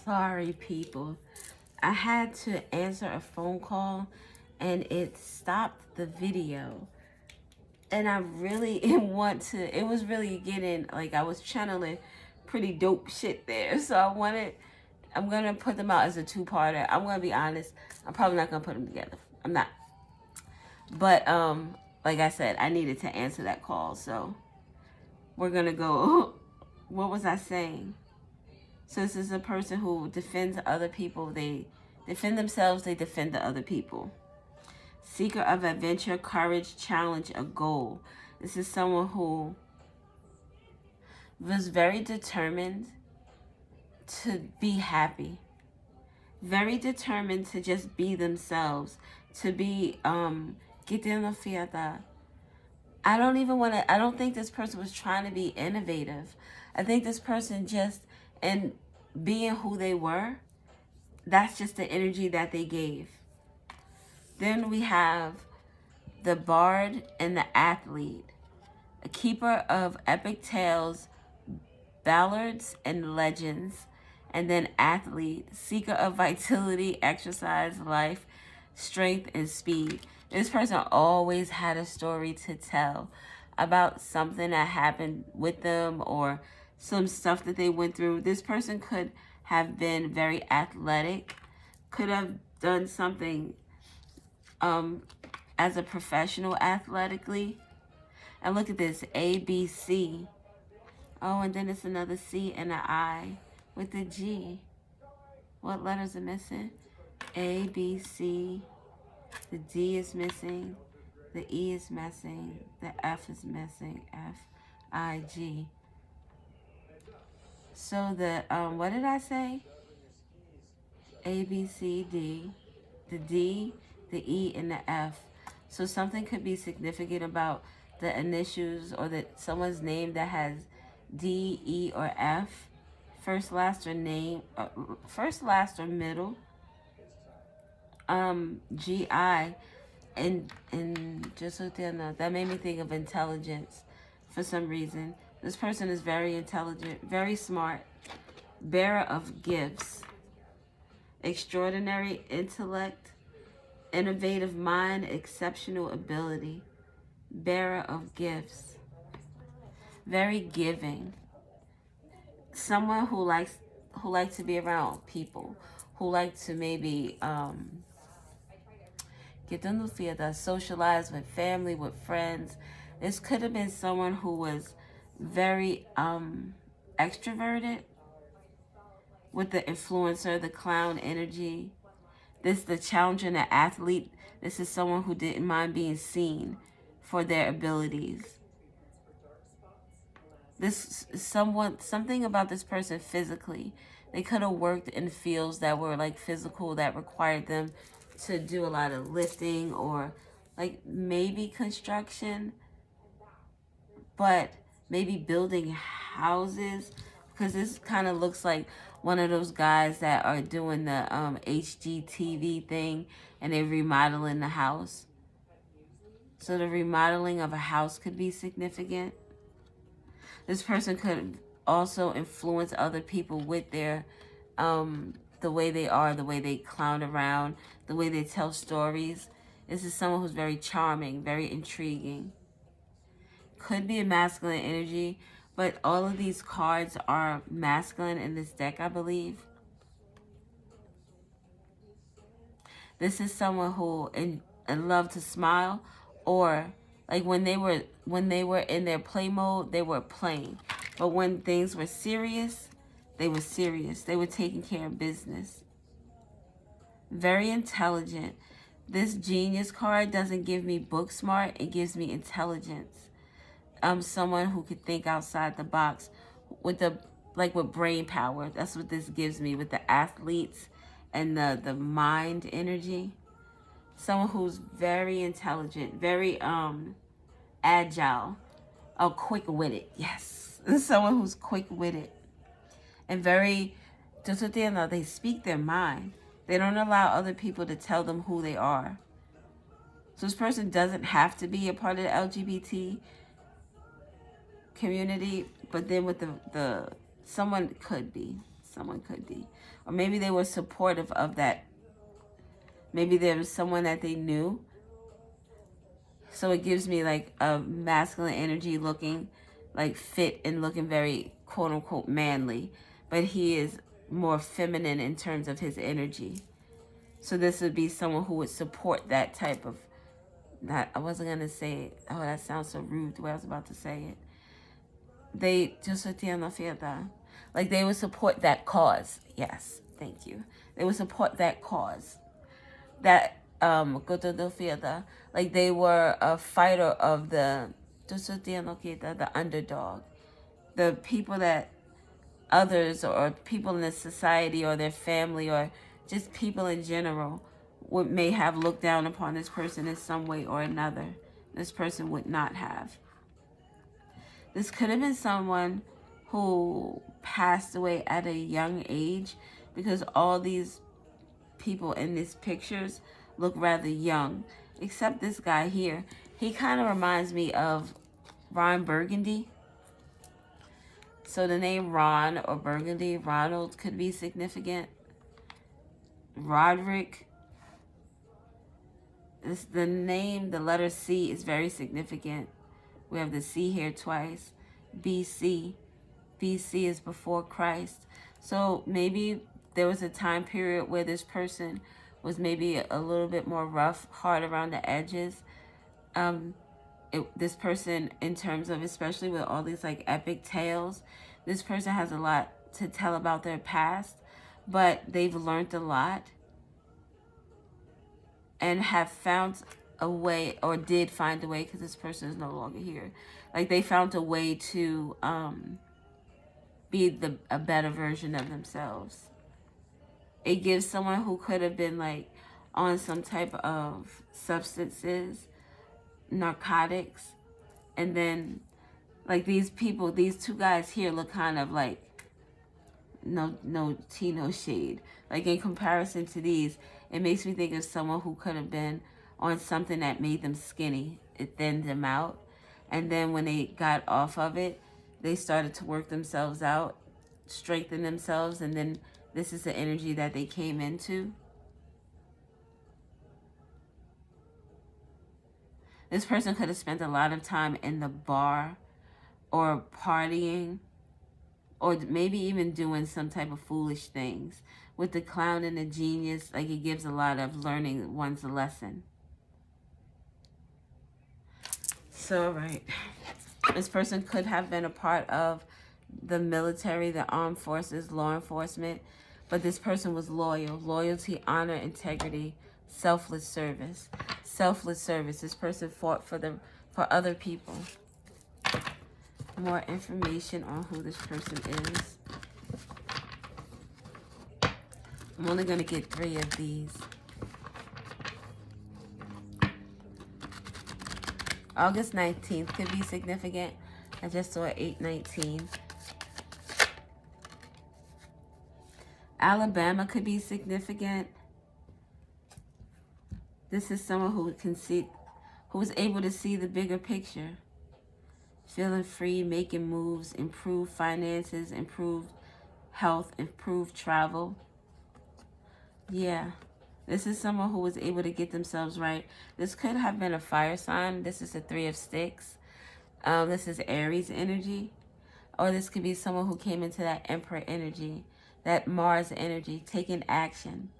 Sorry, people. I had to answer a phone call and it stopped the video. And I really want to, it was really getting, like, I was channeling pretty dope shit there. So I'm going to put them out as a two-parter. I'm going to be honest. I'm probably not going to put them together. I'm not. But, like I said, I needed to answer that call. So we're going to go, what was I saying? So this is a person who defends other people. They defend themselves. They defend the other people. Seeker of adventure, courage, challenge, a goal. This is someone who was very determined to be happy. Very determined to just be themselves. To be, get in the fiata. I don't think this person was trying to be innovative. I think this person just, in being who they were, that's just the energy that they gave. Then we have the bard and the athlete, a keeper of epic tales, ballads and legends, and then athlete, seeker of vitality, exercise, life, strength, and speed. This person always had a story to tell about something that happened with them or some stuff that they went through. This person could have been very athletic, could have done something as a professional athletically. And look at this, A, B, C. Oh, and then it's another C and an I with the G. What letters are missing? A, B, C. The D is missing. The E is missing. The F is missing. F, I, G. So the, what did I say? A, B, C, D. The D, the E, and the F. So something could be significant about the initials or that someone's name that has D, E, or F. First, last, or name. First, last, or middle. GI. And just so you know, that made me think of intelligence for some reason. This person is very intelligent, very smart, bearer of gifts, extraordinary intellect, innovative mind, exceptional ability, bearer of gifts, very giving, someone who likes to be around people, who like to maybe get them to feel that socialize with family, with friends. This could have been someone who was very extroverted with the influencer, the clown energy. This the challenger and the athlete. This is someone who didn't mind being seen for their abilities. This something about this person physically. They could have worked in fields that were like physical, that required them to do a lot of lifting or like maybe construction, but maybe building houses, because this kind of looks like one of those guys that are doing the HGTV thing and they're remodeling the house. So the remodeling of a house could be significant. This person could also influence other people with their the way they are, the way they clown around, the way they tell stories. This is someone who's very charming, very intriguing. Could be a masculine energy, but all of these cards are masculine in this deck, I believe. This is someone who love to smile, or like when they were in their play mode, they were playing. But when things were serious, they were serious. They were taking care of business. Very intelligent. This genius card doesn't give me book smart, it gives me intelligence. Someone who could think outside the box with with brain power. That's what this gives me with the athletes and the mind energy. Someone who's very intelligent, very agile, quick-witted. Yes, someone who's quick-witted and very. Just what they speak their mind. They don't allow other people to tell them who they are. So this person doesn't have to be a part of the LGBT community, but then with the someone could be. someone could be. Or maybe they were supportive of that. Maybe there was someone that they knew. So it gives me like a masculine energy, looking like fit and looking very quote unquote manly. But he is more feminine in terms of his energy. So this would be someone who would support that type of, not, I wasn't going to say it. Oh, that sounds so rude the way I was about to say it. They just, like they would support that cause. Yes, thank you. They would support that cause. That, like they were a fighter of the underdog. The people that others or people in the society or their family or just people in general may have looked down upon this person in some way or another. This person would not have. This could have been someone who passed away at a young age, because all these people in these pictures look rather young, except this guy here. He kind of reminds me of Ron Burgundy. So the name Ron or Burgundy, Ronald could be significant. Roderick. The name, the letter C is very significant. We have the C here twice. BC. BC is before Christ. So maybe there was a time period where this person was maybe a little bit more rough, hard around the edges. This person, in terms of, especially with all these like epic tales, this person has a lot to tell about their past, but they've learned a lot and have found a way, or did find a way, because this person is no longer here. Like they found a way to be a better version of themselves. It gives someone who could have been like on some type of substances, narcotics, and then like these people, these two guys here look kind of like no tea, no shade. Like in comparison to these, it makes me think of someone who could have been on something that made them skinny. It thinned them out. And then when they got off of it, they started to work themselves out, strengthen themselves, and then this is the energy that they came into. This person could have spent a lot of time in the bar or partying, or maybe even doing some type of foolish things. With the clown and the genius, like it gives a lot of learning one's lesson. So, right. This person could have been a part of the military, the armed forces, law enforcement, but this person was loyal. Loyalty, honor, integrity, selfless service. Selfless service. This person fought for other people. More information on who this person is. I'm only going to get 3 of these. August 19th could be significant. I just saw 8/19. Alabama could be significant. This is someone who can see, who was able to see the bigger picture. Feeling free, making moves, improved finances, improved health, improved travel. Yeah. This is someone who was able to get themselves right. This could have been a fire sign. This is the 3 of Sticks. This is Aries energy. Or this could be someone who came into that Emperor energy, that Mars energy, taking action.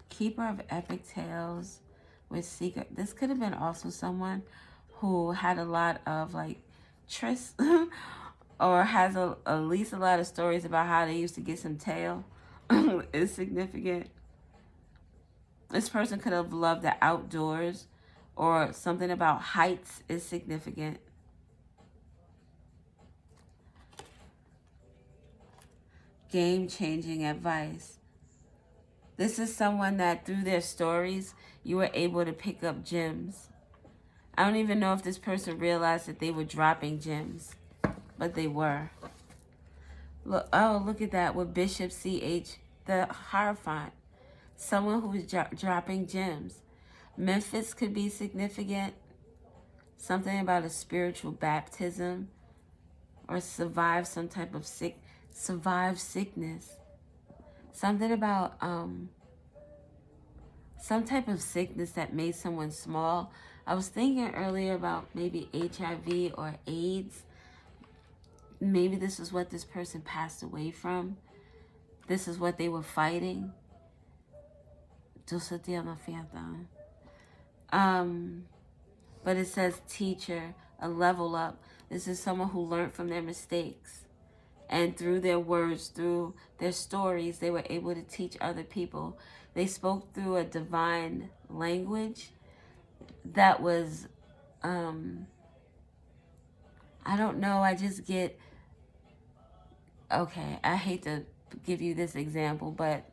Keeper of Epic Tales with Seeker. This could have been also someone who had a lot of like trysts or has at least a lot of stories about how they used to get some tail. Is significant. This person could have loved the outdoors, or something about heights is significant. Game-changing advice. This is someone that through their stories, you were able to pick up gems. I don't even know if this person realized that they were dropping gems, but they were. Look, oh, look at that with Bishop CH, the Hierophant. Someone who is dropping gems. Memphis could be significant. Something about a spiritual baptism. or survive some type of survive sickness. Something about some type of sickness that made someone small. I was thinking earlier about maybe HIV or AIDS. Maybe this is what this person passed away from. This is what they were fighting. But it says teacher, a level up. This is someone who learned from their mistakes. And through their words, through their stories, they were able to teach other people. They spoke through a divine language that was, I don't know, I just get, okay, I hate to give you this example, but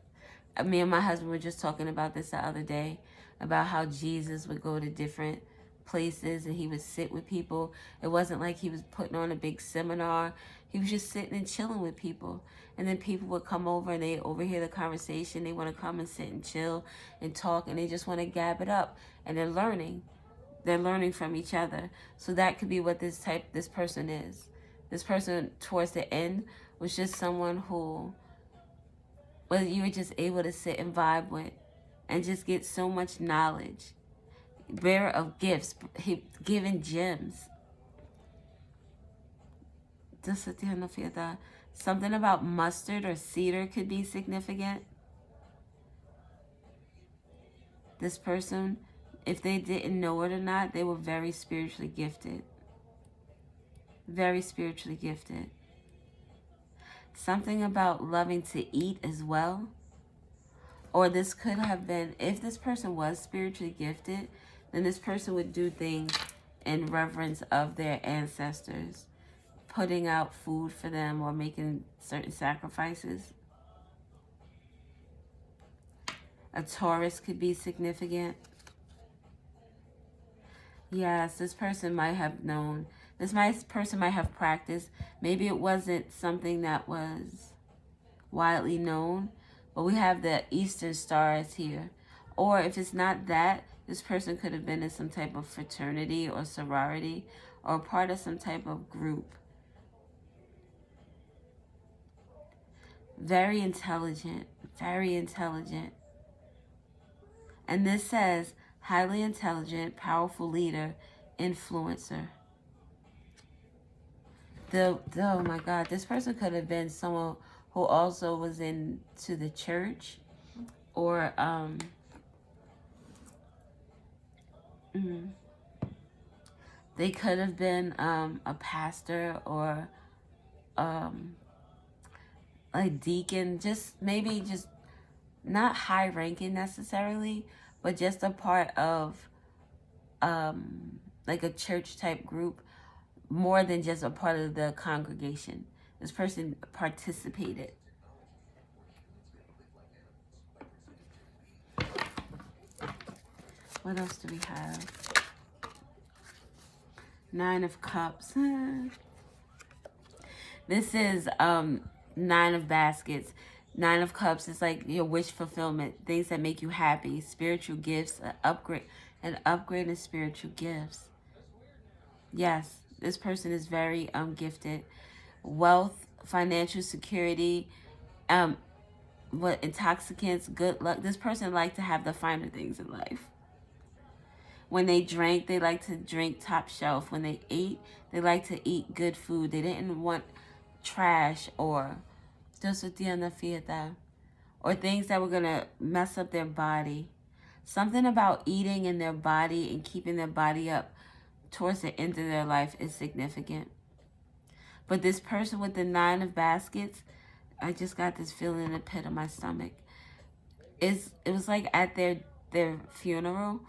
me and my husband were just talking about this the other day, about how Jesus would go to different places and he would sit with people. It wasn't like he was putting on a big seminar. He was just sitting and chilling with people. And then people would come over and they overhear the conversation. They want to come and sit and chill and talk, and they just want to gab it up. And they're learning. They're learning from each other. So that could be what this person is. This person towards the end was just someone who you were just able to sit and vibe with and just get so much knowledge. Bearer of gifts, giving gems. Something about mustard or cedar could be significant. This person, if they didn't know it or not, they were very spiritually gifted. Very spiritually gifted. Something about loving to eat as well. Or this could have been, if this person was spiritually gifted, then this person would do things in reverence of their ancestors, putting out food for them or making certain sacrifices. A Taurus could be significant. Yes, this person might have known. This person might have practiced. Maybe it wasn't something that was widely known, but we have the Eastern stars here. Or if it's not that, this person could have been in some type of fraternity or sorority or part of some type of group. Very intelligent, very intelligent. And this says, highly intelligent, powerful leader, influencer. Oh my God, this person could have been someone who also was into the church, or they could have been a pastor or a deacon, maybe just not high ranking necessarily, but just a part of like a church type group, more than just a part of the congregation. This person participated. What else do we have? 9 of Cups. This is 9 of Baskets. 9 of Cups is like your wish fulfillment, things that make you happy, spiritual gifts, an upgrade in spiritual gifts. Yes, this person is very gifted. Wealth, financial security, intoxicants, good luck. This person liked to have the finer things in life. When they drank, they like to drink top shelf. When they ate, they like to eat good food. They didn't want trash or things that were going to mess up their body. Something about eating in their body and keeping their body up towards the end of their life is significant. But this person with the 9 of Baskets, I just got this feeling in the pit of my stomach. It was like at their funeral,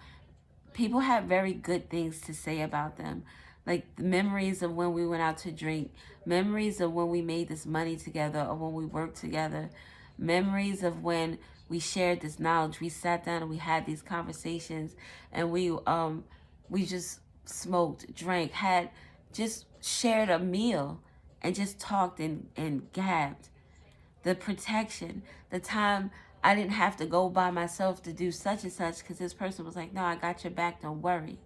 people had very good things to say about them. Like the memories of when we went out to drink, memories of when we made this money together or when we worked together, memories of when we shared this knowledge. We sat down and we had these conversations, and we just smoked, drank, just shared a meal and just talked and gabbed. The protection, the time I didn't have to go by myself to do such and such because this person was like, no, I got your back, don't worry.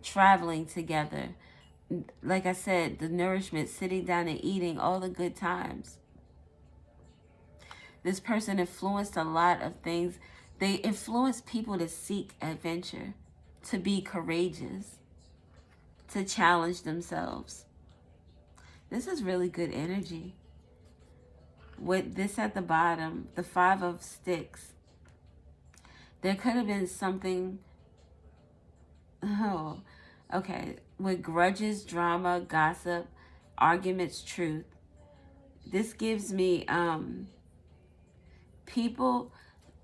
Traveling together, like I said, the nourishment, sitting down and eating, all the good times. This person influenced a lot of things. They influenced people to seek adventure, to be courageous, to challenge themselves. This is really good energy. With this at the bottom, the 5 of Sticks, there could have been something, oh, okay, with grudges, drama, gossip, arguments, truth. This gives me people,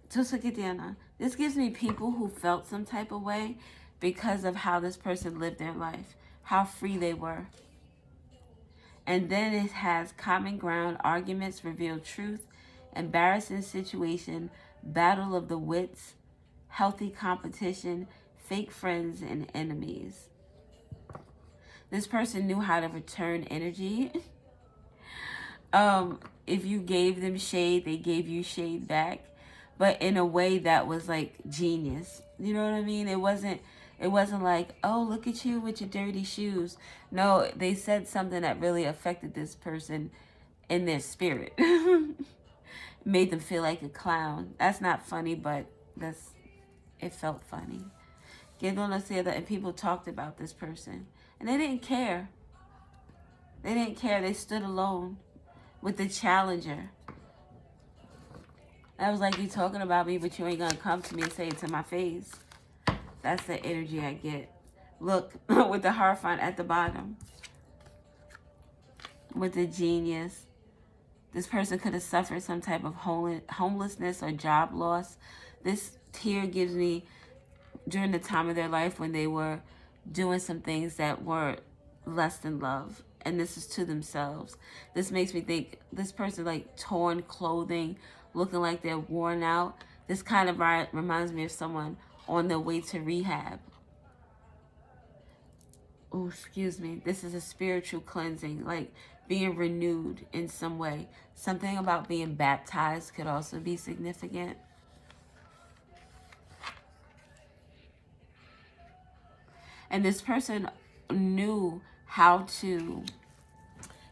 this gives me people who felt some type of way because of how this person lived their life, how free they were. And then it has common ground, arguments, reveal truth, embarrassing situation, battle of the wits, healthy competition, fake friends and enemies. This person knew how to return energy. If you gave them shade, they gave you shade back, but in a way that was like genius. You know what I mean? It wasn't like, oh, look at you with your dirty shoes. No, they said something that really affected this person in their spirit. Made them feel like a clown. That's not funny, but it felt funny. And people talked about this person. And they didn't care. They didn't care. They stood alone with the challenger. I was like, you talking about me, but you ain't gonna come to me and say it to my face. That's the energy I get. Look, with the Hierophant at the bottom. With the Genius. This person could have suffered some type of homelessness or job loss. This here gives me during the time of their life when they were doing some things that were less than love. And this is to themselves. This makes me think this person like torn clothing, looking like they're worn out. This kind of reminds me of someone on their way to rehab. Oh, excuse me. This is a spiritual cleansing, like being renewed in some way. Something about being baptized could also be significant. And this person knew how to,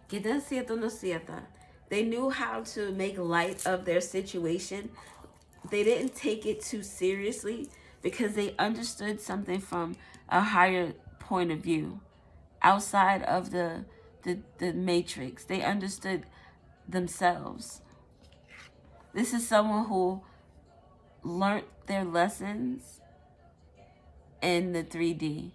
they knew how to make light of their situation. They didn't take it too seriously because they understood something from a higher point of view. Outside of the matrix, they understood themselves. This is someone who learned their lessons in the 3D.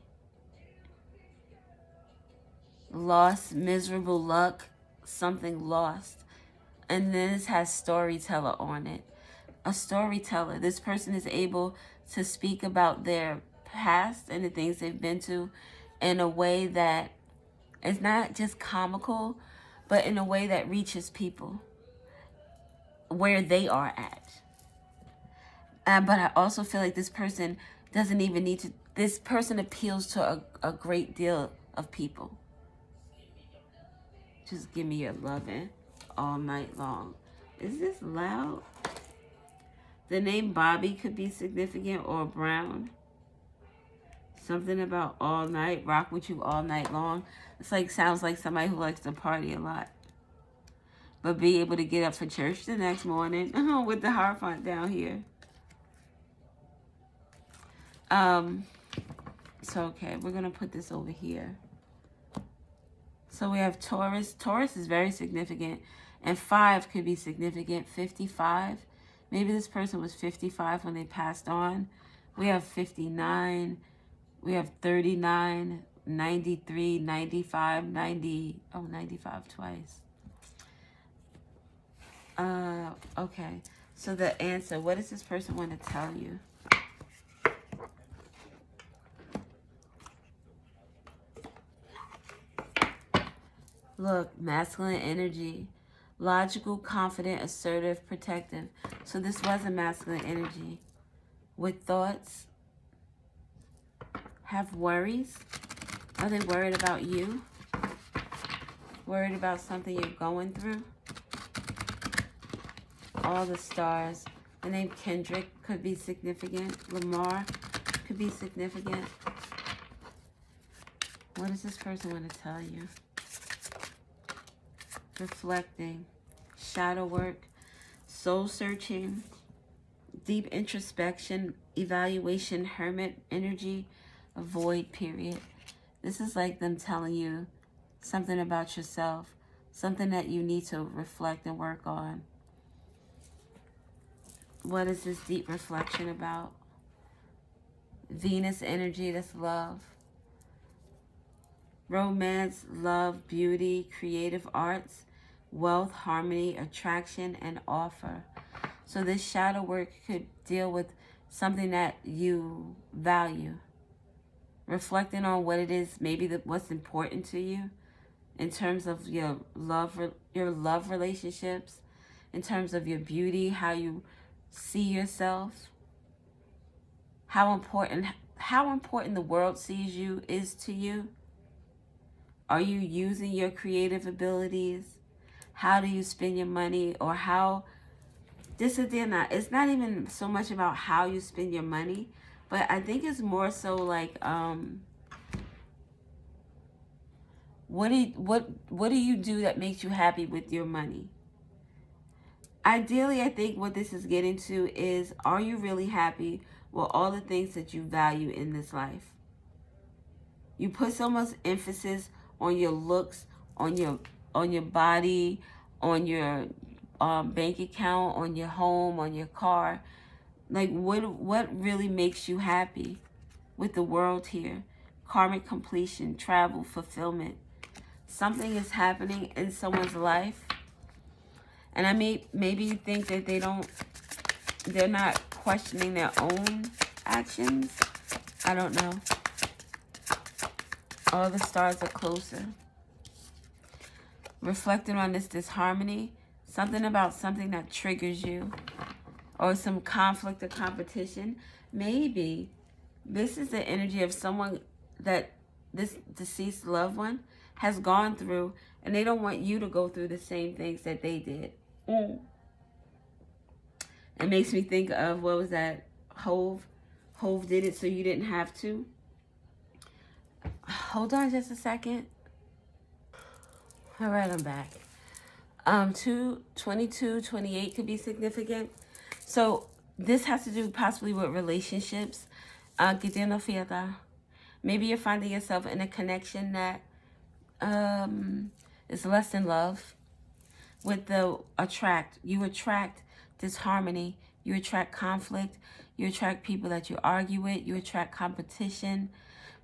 Lost, miserable luck, something lost. And then this has storyteller on it. A storyteller. This person is able to speak about their past and the things they've been to in a way that is not just comical, but in a way that reaches people where they are at. But I also feel like this person doesn't even need to, this person appeals to a great deal of people. Just give me your loving all night long. Is this loud? The name Bobby could be significant, or Brown. Something about all night, rock with you all night long. It's like, sounds like somebody who likes to party a lot. But be able to get up for church the next morning with the Hierophant down here. So, okay, we're going to put this over here. So we have Taurus. Taurus is very significant. And 5 could be significant. 55. Maybe this person was 55 when they passed on. We have 59. We have 39, 93, 95, 90. Oh, 95 twice. Okay. So the answer, what does this person want to tell you? Look, masculine energy. Logical, confident, assertive, protective. So this was a masculine energy. With thoughts. Have worries. Are they worried about you? Worried about something you're going through? All the stars. The name Kendrick could be significant. Lamar could be significant. What does this person want to tell you? Reflecting, shadow work, soul searching, deep introspection, evaluation, hermit energy, avoid period. This is like them telling you something about yourself, something that you need to reflect and work on. What is this deep reflection about? Venus energy, that's love. Romance, love, beauty, creative arts, wealth, harmony, attraction, and offer. So this shadow work could deal with something that you value. Reflecting on what it is, maybe what's important to you in terms of your love relationships, in terms of your beauty, how you see yourself, how important the world sees you is to you. Are you using your creative abilities? How do you spend your money? Or how this is not, it's not even so much about how you spend your money, but I think it's more so like what do you do that makes you happy with your money? Ideally, I think what this is getting to is, are you really happy with all the things that you value in this life? You put so much emphasis on your looks, on your body, on your bank account, on your home, on your car. Like, what really makes you happy with the world here? Karmic completion, travel, fulfillment. Something is happening in someone's life, and maybe you think that they're not questioning their own actions. I don't know. All the stars are closer. Reflecting on this disharmony, something about something that triggers you, or some conflict or competition. Maybe this is the energy of someone that this deceased loved one has gone through, and they don't want you to go through the same things that they did. It makes me think of, what was that? Hove did it so you didn't have to. Hold on just a second. All right, I'm back. 22, 28 could be significant. So this has to do possibly with relationships. Maybe you're finding yourself in a connection that is less than love. With the you attract disharmony, you attract conflict, you attract people that you argue with, you attract competition,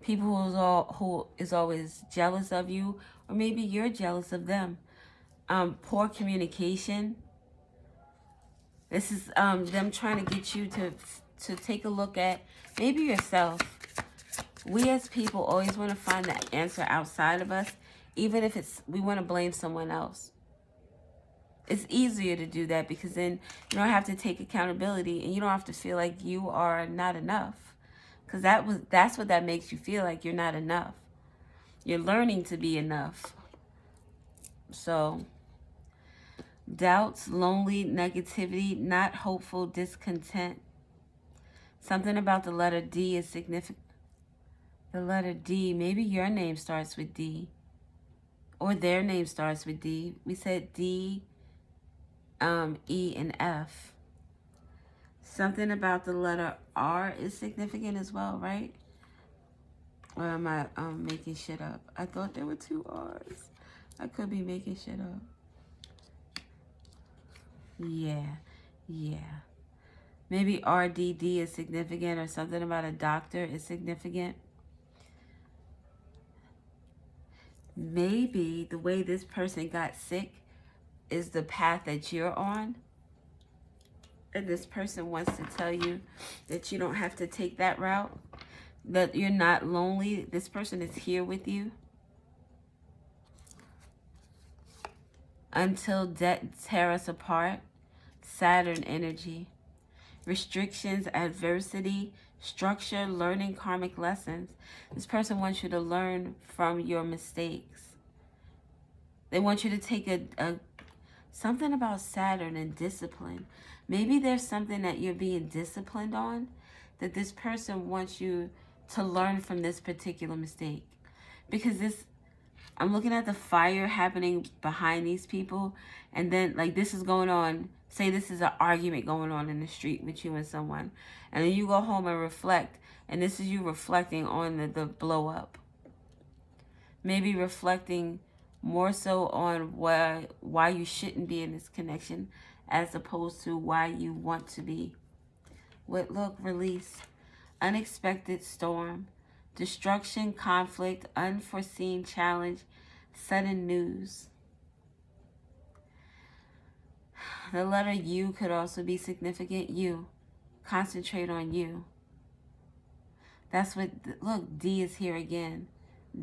people who is always jealous of you, or maybe you're jealous of them. Poor communication. This is them trying to get you to take a look at maybe yourself. We as people always want to find the answer outside of us, even if we want to blame someone else. It's easier to do that because then you don't have to take accountability, and you don't have to feel like you are not enough. Because that's what that makes you feel, like you're not enough. You're learning to be enough. So, doubts, lonely, negativity, not hopeful, discontent. Something about the letter D is significant. The letter D, maybe your name starts with D. Or their name starts with D. We said D, E, and F. Something about the letter R is significant as well, right? Or am I making shit up? I thought there were 2 R's. I could be making shit up. Yeah. Maybe RDD is significant, or something about a doctor is significant. Maybe the way this person got sick is the path that you're on. And this person wants to tell you that you don't have to take that route, that you're not lonely. This person is here with you until death tear us apart. Saturn energy. Restrictions, adversity, structure, learning karmic lessons. This person wants you to learn from your mistakes. They want you to take something about Saturn and discipline. Maybe there's something that you're being disciplined on, that this person wants you to learn from this particular mistake. Because I'm looking at the fire happening behind these people, and then like this is going on. Say this is an argument going on in the street with you and someone, and then you go home and reflect, and this is you reflecting on the blow up. Maybe reflecting more so on why you shouldn't be in this connection, as opposed to why you want to be. Look, release, unexpected storm, destruction, conflict, unforeseen challenge, sudden news. The letter U could also be significant. You. Concentrate on you. That's what, look, D is here again.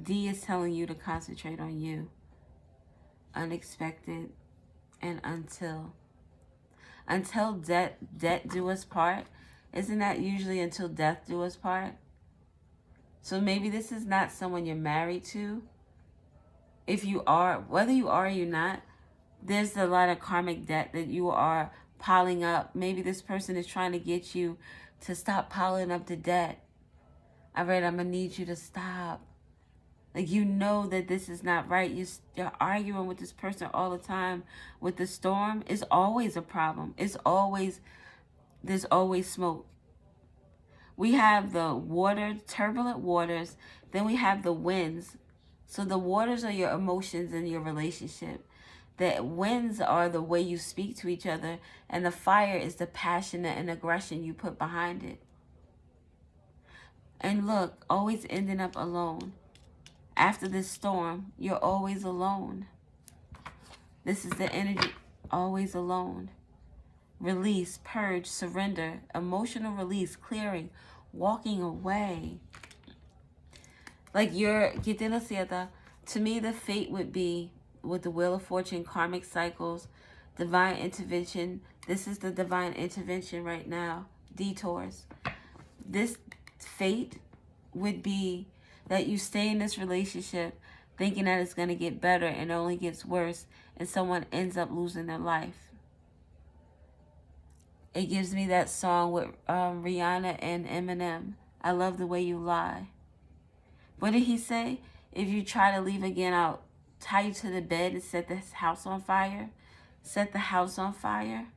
D is telling you to concentrate on you. Unexpected and until. Until death do us part. Isn't that usually until death do us part? So maybe this is not someone you're married to. If you are, whether you are or you're not, there's a lot of karmic debt that you are piling up. Maybe this person is trying to get you to stop piling up the debt. All right, I'm going to need you to stop. Like, you know that this is not right. You're arguing with this person all the time. With the storm, it's always a problem. There's always smoke. We have the water, turbulent waters. Then we have the winds. So the waters are your emotions in your relationship. The winds are the way you speak to each other. And the fire is the passion and aggression you put behind it. And look, always ending up alone. After this storm, you're always alone. This is the energy, always alone. Release, purge, surrender, emotional release, clearing, walking away. Like to me, the fate would be with the Wheel of Fortune, karmic cycles, divine intervention. This is the divine intervention right now. Detours. This fate would be that you stay in this relationship thinking that it's going to get better and it only gets worse, and someone ends up losing their life. It gives me that song with Rihanna and Eminem, I Love the Way You Lie. What did he say? If you try to leave again, I'll tie you to the bed and set this house on fire. Set the house on fire.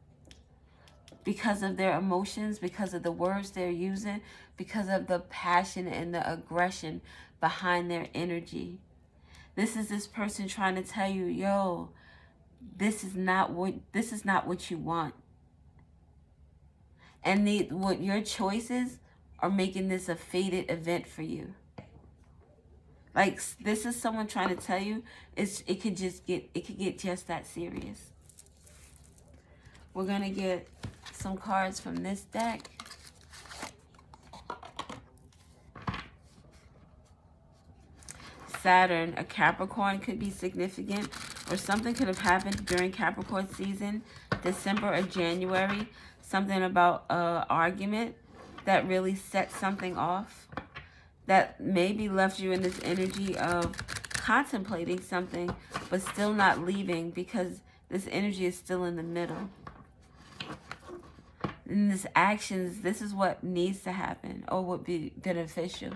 Because of their emotions, because of the words they're using, because of the passion and the aggression behind their energy. This is this person trying to tell you, yo, this is not what you want. And what your choices are making this a fated event for you. Like, this is someone trying to tell you it could get just that serious. We're going to get some cards from this deck. Saturn, a Capricorn could be significant, or something could have happened during Capricorn season, December or January. Something about an argument that really set something off, that maybe left you in this energy of contemplating something, but still not leaving because this energy is still in the middle. In this actions, this is what needs to happen or would be beneficial.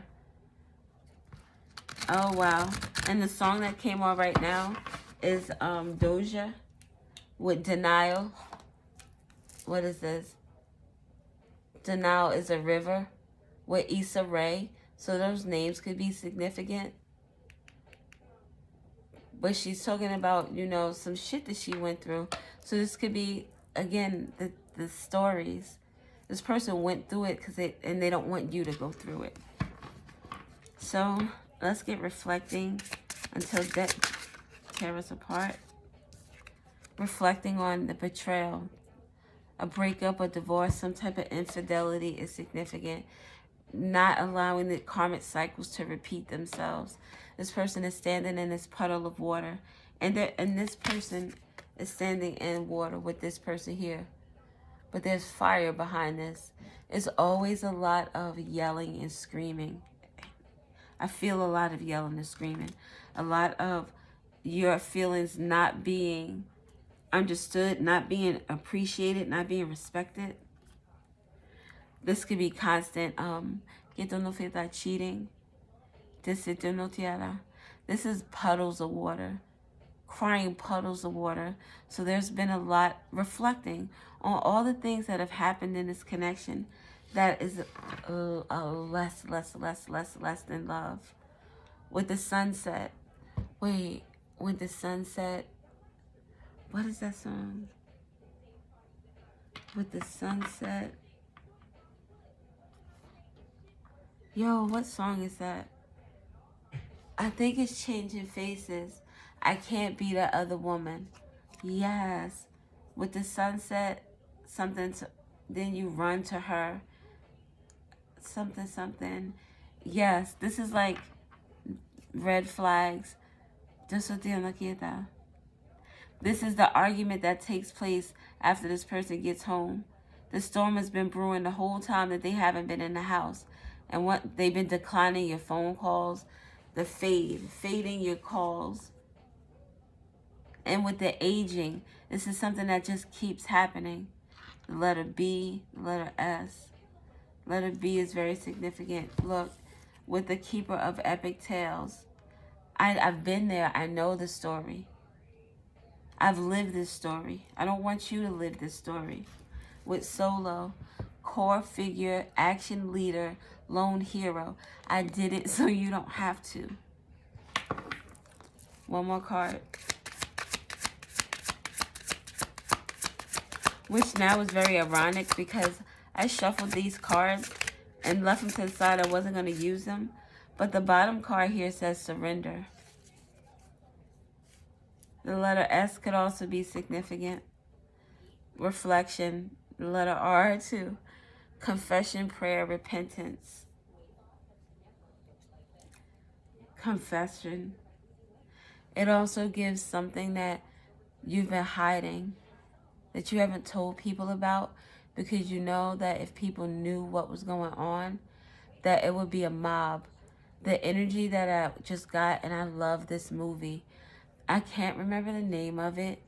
Oh, wow. And the song that came on right now is Doja with Denial. What is this? Denial is a River with Issa Rae. So those names could be significant. But she's talking about, some shit that she went through. So this could be, again, the stories. This person went through it and they don't want you to go through it. So let's get reflecting until death tear us apart. Reflecting on the betrayal. A breakup, a divorce, some type of infidelity is significant. Not allowing the karmic cycles to repeat themselves. This person is standing in this puddle of water. And this person is standing in water with this person here. But there's fire behind this. It's always a lot of yelling and screaming. I feel a lot of yelling and screaming. A lot of your feelings not being understood, not being appreciated, not being respected. This could be constant cheating. This is puddles of water, crying puddles of water. So there's been a lot reflecting on all the things that have happened in this connection that is less than love. With the sunset, wait, with the sunset, what is that song? With the sunset. Yo, what song is that? I think it's Changing Faces. I Can't Be That Other Woman. Yes. With the sunset, then you run to her. Something. Yes, this is like red flags. This is the argument that takes place after this person gets home. The storm has been brewing the whole time that they haven't been in the house. And what they've been declining your phone calls, the fading your calls. And with the aging, this is something that just keeps happening. The letter B, the letter S. Letter B is very significant. Look, with the Keeper of Epic Tales. I've been there. I know the story. I've lived this story. I don't want you to live this story. With Solo, core figure, action leader, lone hero. I did it so you don't have to. One more card. Which now is very ironic because I shuffled these cards and left them to the side. I wasn't going to use them. But the bottom card here says surrender. The letter S could also be significant. Reflection. The letter R too. Confession, prayer, repentance. Confession. It also gives something that you've been hiding, that you haven't told people about, because you know that if people knew what was going on, that it would be a mob. The energy that I just got, and I love this movie. I can't remember the name of it.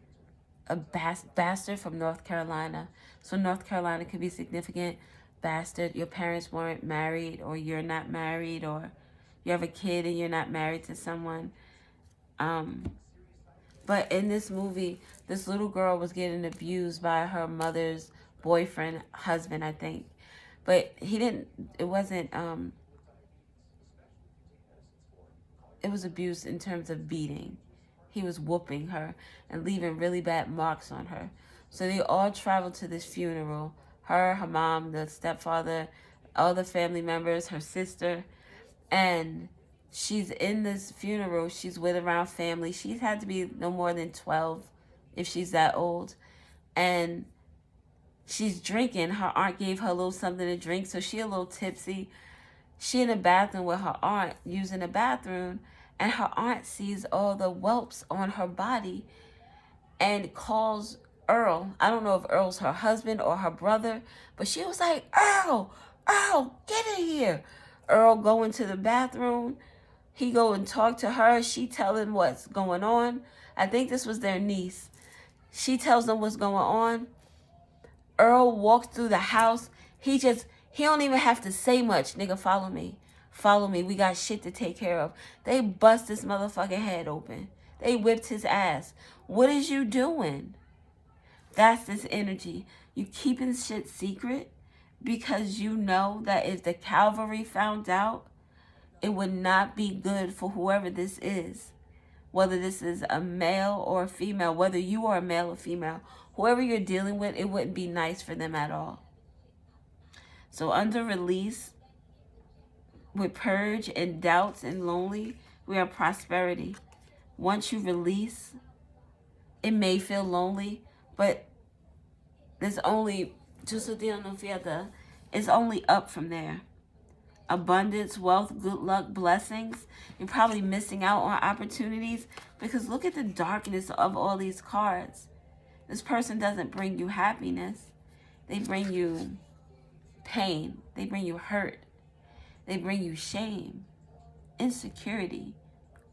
A bastard from North Carolina. So North Carolina could be significant. Bastard, your parents weren't married, or you're not married, or you have a kid and you're not married to someone. But in this movie, this little girl was getting abused by her mother's boyfriend, husband, I think. But it wasn't, it was abuse in terms of beating. He was whooping her and leaving really bad marks on her. So they all traveled to this funeral. Her mom, the stepfather, all the family members, her sister. And she's in this funeral. She's with around family. She's had to be no more than 12 if she's that old. And she's drinking. Her aunt gave her a little something to drink, so she a little tipsy. She in the bathroom with her aunt, using the bathroom, and her aunt sees all the whelps on her body and calls Earl. I don't know if Earl's her husband or her brother, but she was like, Earl, get in here. Earl go into the bathroom. He go and talk to her. She tell him what's going on. I think this was their niece. She tells them what's going on. Earl walks through the house. He don't even have to say much. Nigga, follow me. Follow me. We got shit to take care of. They bust this motherfucking head open. They whipped his ass. What is you doing? That's this energy. You keeping shit secret because you know that if the cavalry found out, it would not be good for whoever this is. Whether this is a male or a female, whether you are a male or female, whoever you're dealing with, it wouldn't be nice for them at all. So under release, with purge and doubts and lonely, we are prosperity. Once you release, it may feel lonely, but there's only, it's only up from there. Abundance, wealth, good luck, blessings. You're probably missing out on opportunities because look at the darkness of all these cards. This person doesn't bring you happiness. They bring you pain. They bring you hurt. They bring you shame, insecurity,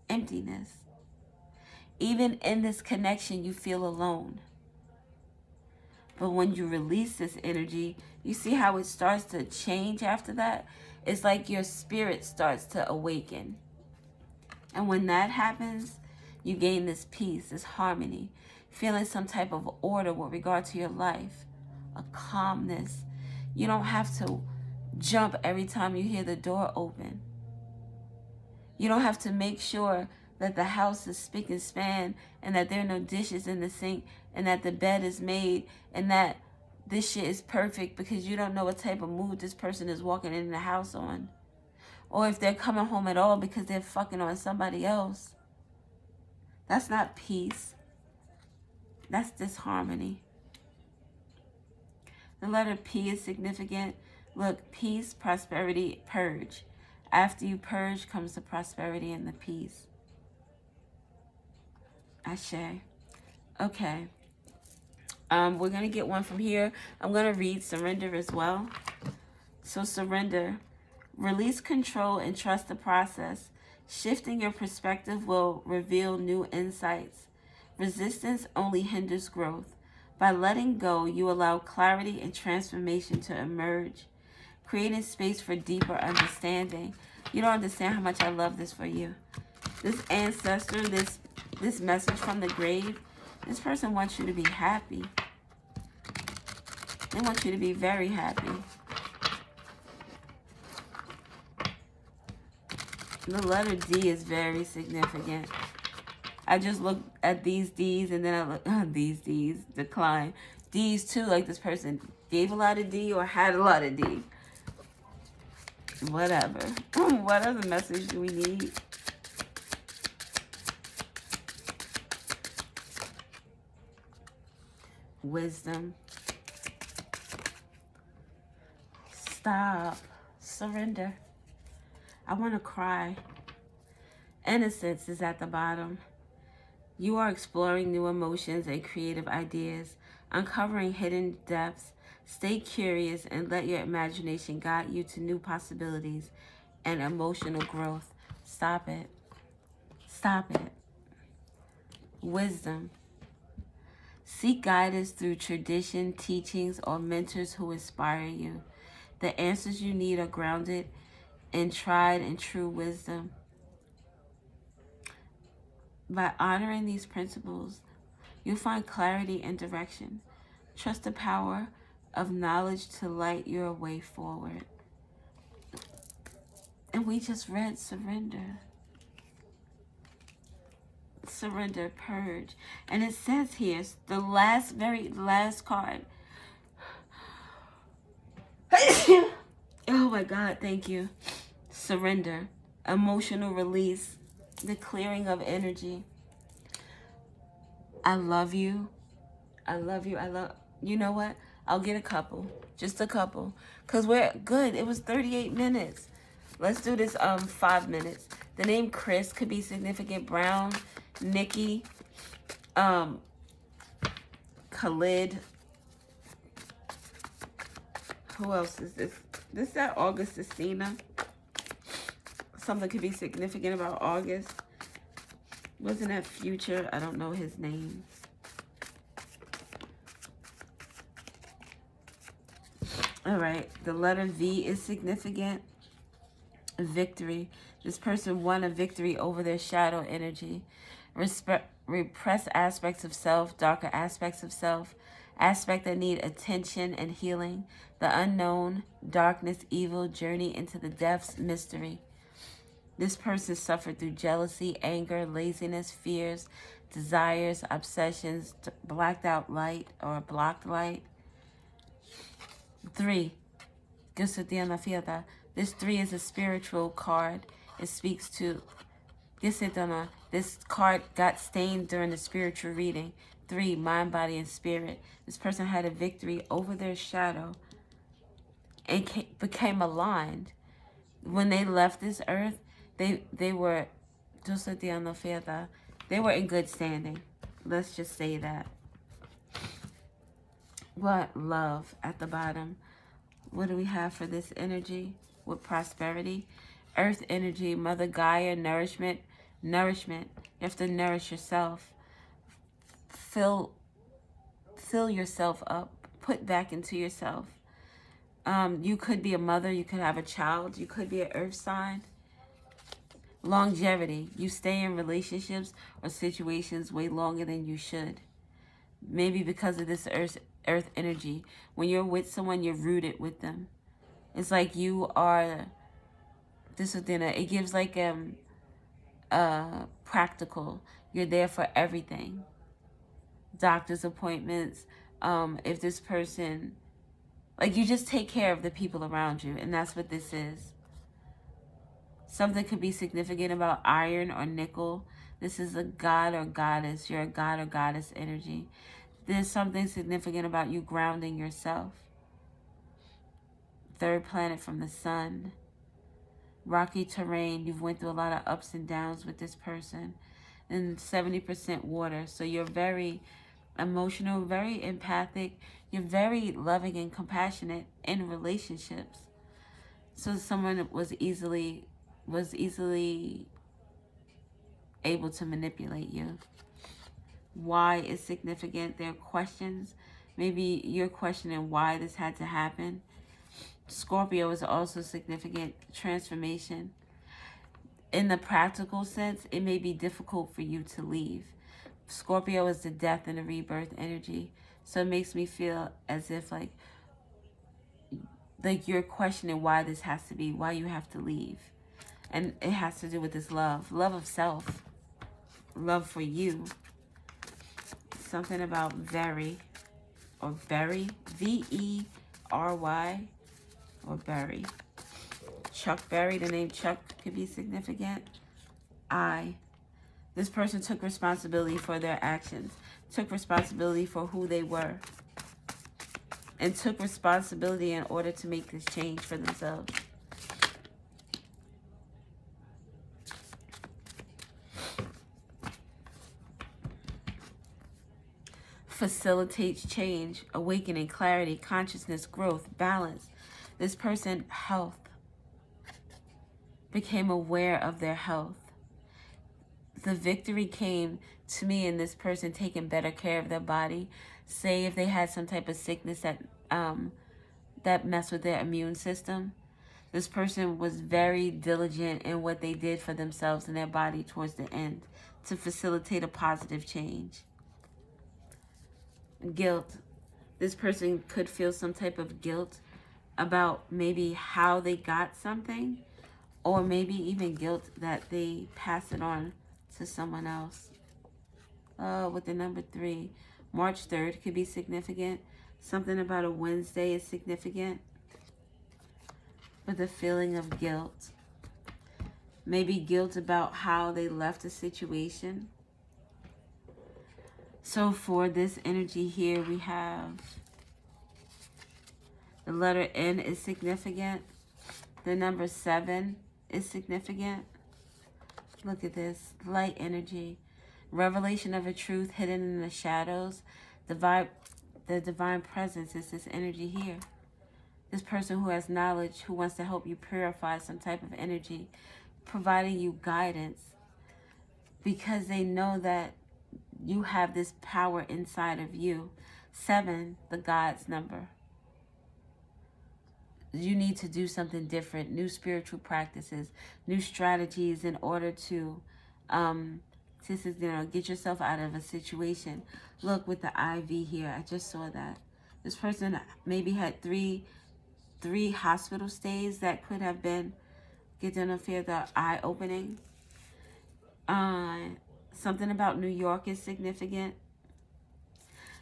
emptiness. Even in this connection, you feel alone. But when you release this energy, you see how it starts to change after that? It's like your spirit starts to awaken. And when that happens, you gain this peace, this harmony, feeling some type of order with regard to your life, a calmness. You don't have to jump every time you hear the door open. You don't have to make sure that the house is spick and span and that there are no dishes in the sink and that the bed is made and that this shit is perfect, because you don't know what type of mood this person is walking in the house on. Or if they're coming home at all because they're fucking on somebody else. That's not peace. That's disharmony. The letter P is significant. Look, peace, prosperity, purge. After you purge comes the prosperity and the peace. Ashe. Okay. We're going to get one from here. I'm going to read surrender as well. So surrender. Release control and trust the process. Shifting your perspective will reveal new insights. Resistance only hinders growth. By letting go, you allow clarity and transformation to emerge, creating space for deeper understanding. You don't understand how much I love this for you. This ancestor, this message from the grave, this person wants you to be happy. They want you to be very happy. The letter D is very significant. I just look at these D's and then I look, these D's decline. D's too, like this person gave a lot of D or had a lot of D. Whatever. What other message do we need? Wisdom. Stop. Surrender. I want to cry. Innocence is at the bottom. You are exploring new emotions and creative ideas, uncovering hidden depths. Stay curious and let your imagination guide you to new possibilities and emotional growth. Stop it. Stop it. Wisdom. Seek guidance through tradition, teachings, or mentors who inspire you. The answers you need are grounded in tried and true wisdom. By honoring these principles, you'll find clarity and direction. Trust the power of knowledge to light your way forward. And we just read surrender. Surrender, purge. And it says here, the very last card. Oh my God, thank you. Surrender, emotional release, the clearing of energy. I love you. I love you. You know what? I'll get a couple, just a couple, because we're good. It was 38 minutes. Let's do this 5 minutes. The name Chris could be significant. Brown, Nikki, Khalid. Who else is this? This is that Augustina. Something could be significant about August. Wasn't that Future? I don't know his name. All right. The letter V is significant. Victory. This person won a victory over their shadow energy. Repressed aspects of self, darker aspects of self, aspects that need attention and healing. The unknown, darkness, evil, journey into the depths, mystery. This person suffered through jealousy, anger, laziness, fears, desires, obsessions, blacked out light or blocked light. 3. This 3 is a spiritual card. It speaks to this card got stained during the spiritual reading. 3, mind, body, and spirit. This person had a victory over their shadow and became aligned. When they left this earth, they were in good standing. Let's just say that. What? Love at the bottom. What do we have for this energy with prosperity? Earth energy, Mother Gaia, nourishment. Nourishment. You have to nourish yourself. Fill yourself up. Put back into yourself. You could be a mother. You could have a child. You could be an earth sign. Longevity. You stay in relationships or situations way longer than you should. Maybe because of this earth energy. When you're with someone, you're rooted with them. It's like you are this within a, it gives like practical. You're there for everything. Doctor's appointments. If this person, like, you just take care of the people around you, and that's what this is. Something could be significant about iron or nickel. This is a god or goddess. You're a god or goddess energy. There's something significant about you grounding yourself. Third planet from the sun. Rocky terrain. You've went through a lot of ups and downs with this person. And 70% water. So you're very emotional, very empathic. You're very loving and compassionate in relationships. So someone was easily able to manipulate you. Why is significant. There are questions. Maybe you're questioning why this had to happen. Scorpio is also significant. Transformation. In the practical sense, it may be difficult for you to leave. Scorpio is the death and the rebirth energy. So it makes me feel as if like you're questioning why this has to be, why you have to leave. And it has to do with this love of self, love for you. Something about very, or Berry, V-E-R-Y, or Berry. Chuck Berry, the name Chuck could be significant. This person took responsibility for their actions, took responsibility for who they were, and took responsibility in order to make this change for themselves. Facilitates change, awakening, clarity, consciousness, growth, balance. This person, health, became aware of their health. The victory came to me in this person taking better care of their body. Say if they had some type of sickness that messed with their immune system. This person was very diligent in what they did for themselves and their body towards the end to facilitate a positive change. Guilt. This person could feel some type of guilt about maybe how they got something, or maybe even guilt that they pass it on to someone else. With the number 3, March 3rd could be significant. Something about a Wednesday is significant. With the feeling of guilt. Maybe guilt about how they left a situation. So for this energy here, we have the letter N is significant. The number 7 is significant. Look at this. Light energy. Revelation of a truth hidden in the shadows. The divine presence is this energy here. This person who has knowledge, who wants to help you purify some type of energy, providing you guidance, because they know that you have this power inside of you. 7, the God's number. You need to do something different, new spiritual practices, new strategies in order to get yourself out of a situation. Look with the IV here. I just saw that. This person maybe had three hospital stays that could have been, the eye opening. Something about New York is significant.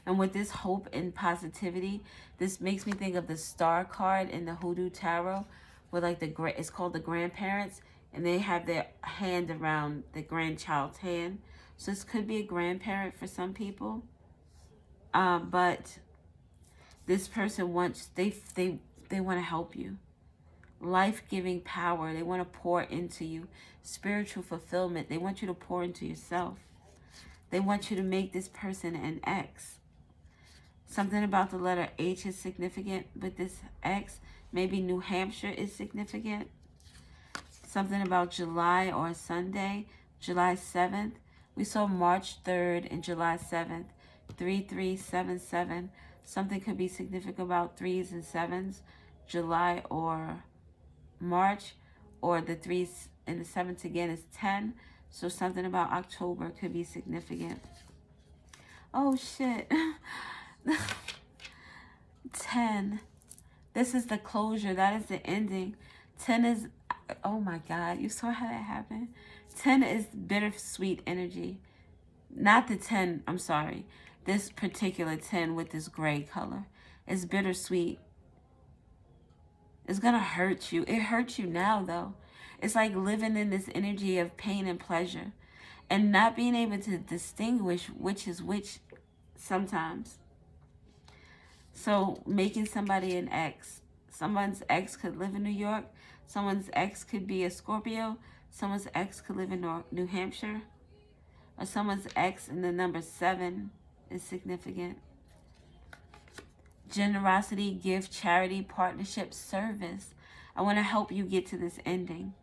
And with this hope and positivity, this makes me think of the star card in the Hoodoo Tarot, where like it's called the grandparents, and they have their hand around the grandchild's hand. So this could be a grandparent for some people. But this person wants, they want to help you. Life-giving power. They want to pour into you. Spiritual fulfillment. They want you to pour into yourself. They want you to make this person an X. Something about the letter H is significant with this X. Maybe New Hampshire is significant. Something about July or Sunday. July 7th. We saw March 3rd and July 7th. 3377. Something could be significant about 3s and 7s. July or March, or the 3s and the 7th again is 10. So something about October could be significant. Oh, shit. 10. This is the closure. That is the ending. 10 is, oh my God, you saw how that happened? 10 is bittersweet energy. Not the 10, I'm sorry. This particular 10 with this gray color is bittersweet. It's going to hurt you. It hurts you now, though. It's like living in this energy of pain and pleasure and not being able to distinguish which is which sometimes. So making somebody an ex. Someone's ex could live in New York. Someone's ex could be a Scorpio. Someone's ex could live in New Hampshire. Or someone's ex in the number 7 is significant. Generosity, gift, charity, partnership, service. I want to help you get to this ending,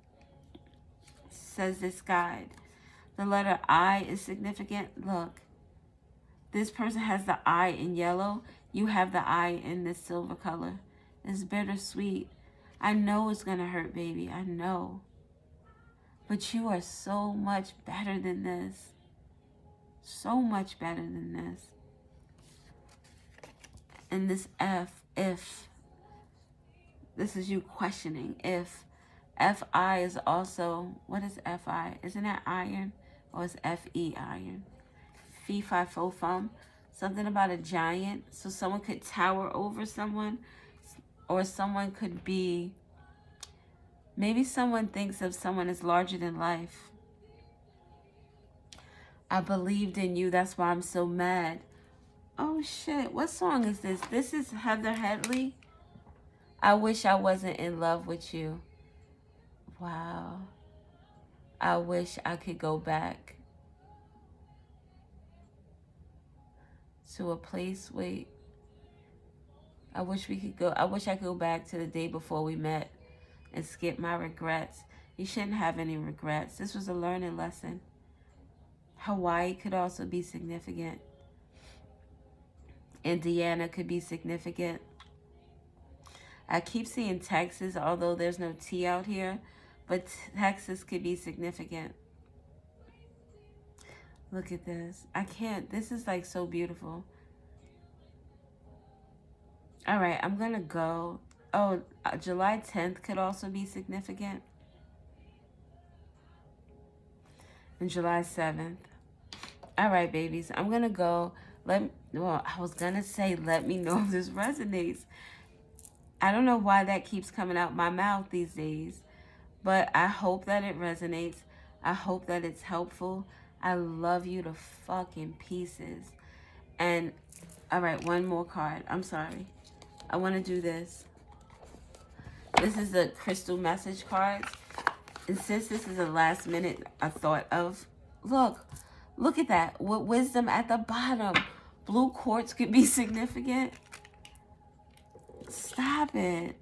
says this guide. The letter I is significant. Look, this person has the I in yellow. You have the I in this silver color. It's bittersweet. I know it's going to hurt, baby. I know. But you are so much better than this. So much better than this. And this F, if. This is you questioning. If. Fi is also, what is Fi? Isn't that iron? Or is Fe iron? Fee, fi, fo, fum. Something about a giant. So someone could tower over someone. Or someone could be, maybe someone thinks of someone as larger than life. I believed in you. That's why I'm so mad. Oh, shit. What song is this? This is Heather Headley. I wish I wasn't in love with you. Wow. I wish I could go back to a place. Wait. I wish we could go. I wish I could go back to the day before we met and skip my regrets. You shouldn't have any regrets. This was a learning lesson. Hawaii could also be significant. Indiana could be significant. I keep seeing Texas, although there's no T out here, but Texas could be significant. Look at this. I can't. This is like so beautiful. All right, I'm going to go. Oh, July 10th could also be significant. And July 7th. All right, babies, I'm going to go. Well, I was going to say, let me know if this resonates. I don't know why that keeps coming out my mouth these days, but I hope that it resonates. I hope that it's helpful. I love you to fucking pieces. And, all right, one more card. I'm sorry. I want to do this. This is the crystal message cards. And since this is the last minute I thought of, look at that. With wisdom at the bottom. Blue quartz could be significant. Stop it.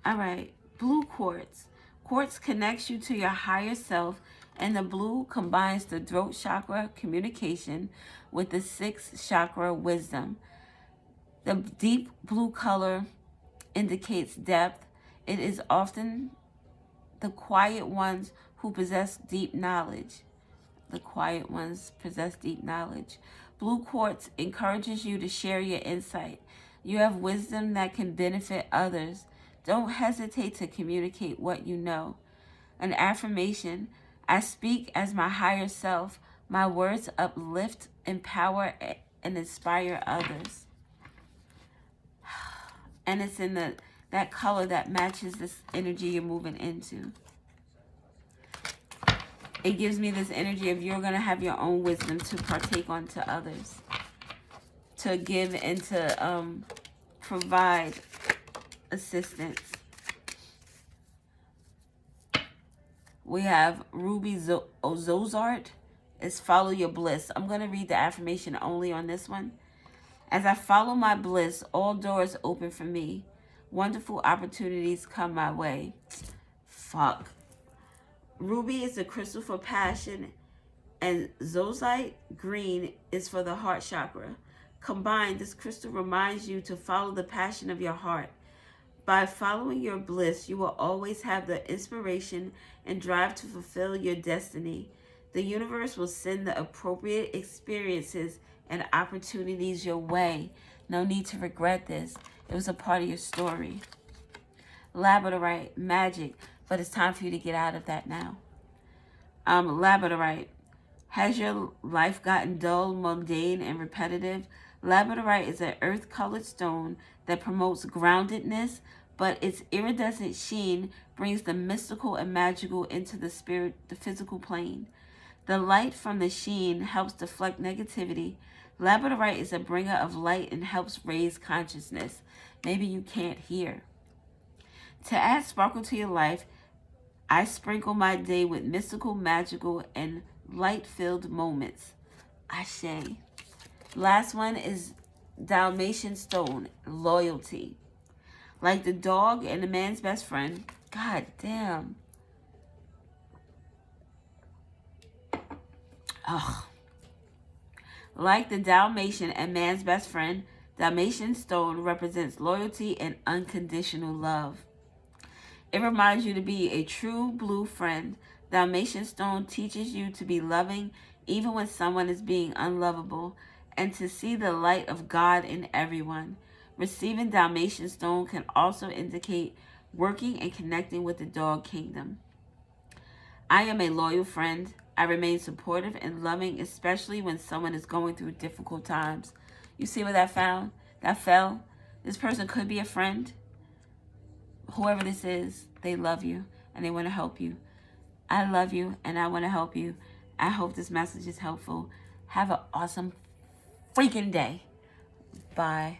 All right. Blue quartz. Quartz connects you to your higher self, and the blue combines the throat chakra, communication, with the 6th chakra, wisdom. The deep blue color indicates depth. It is often the quiet ones who possess deep knowledge. The quiet ones possess deep knowledge. Blue quartz encourages you to share your insight. You have wisdom that can benefit others. Don't hesitate to communicate what you know. An affirmation: I speak as my higher self. My words uplift, empower, and inspire others. And it's in that color that matches this energy you're moving into. It gives me this energy of you're going to have your own wisdom to partake on to others. To give and to provide assistance. We have Ruby Zozart. Is follow your bliss. I'm going to read the affirmation only on this one. As I follow my bliss, all doors open for me. Wonderful opportunities come my way. Fuck. Ruby is a crystal for passion, and Zozite green is for the heart chakra. Combined, this crystal reminds you to follow the passion of your heart. By following your bliss, you will always have the inspiration and drive to fulfill your destiny. The universe will send the appropriate experiences and opportunities your way. No need to regret this. It was a part of your story. Labradorite, magic, but it's time for you to get out of that now. Labradorite. Has your life gotten dull, mundane, and repetitive? Labradorite is an earth-colored stone that promotes groundedness, but its iridescent sheen brings the mystical and magical into the physical plane. The light from the sheen helps deflect negativity. Labradorite is a bringer of light and helps raise consciousness. Maybe you can't hear. To add sparkle to your life, I sprinkle my day with mystical, magical, and light-filled moments. Ashe. Last one is Dalmatian stone, loyalty. Like the dog and the man's best friend. God damn. Ugh. Like the Dalmatian and man's best friend, Dalmatian stone represents loyalty and unconditional love. It reminds you to be a true blue friend. Dalmatian stone teaches you to be loving even when someone is being unlovable, and to see the light of God in everyone. Receiving Dalmatian stone can also indicate working and connecting with the dog kingdom. I am a loyal friend. I remain supportive and loving, especially when someone is going through difficult times. You see where that fell? This person could be a friend. Whoever this is, they love you and they want to help you. I love you and I want to help you. I hope this message is helpful. Have an awesome freaking day. Bye.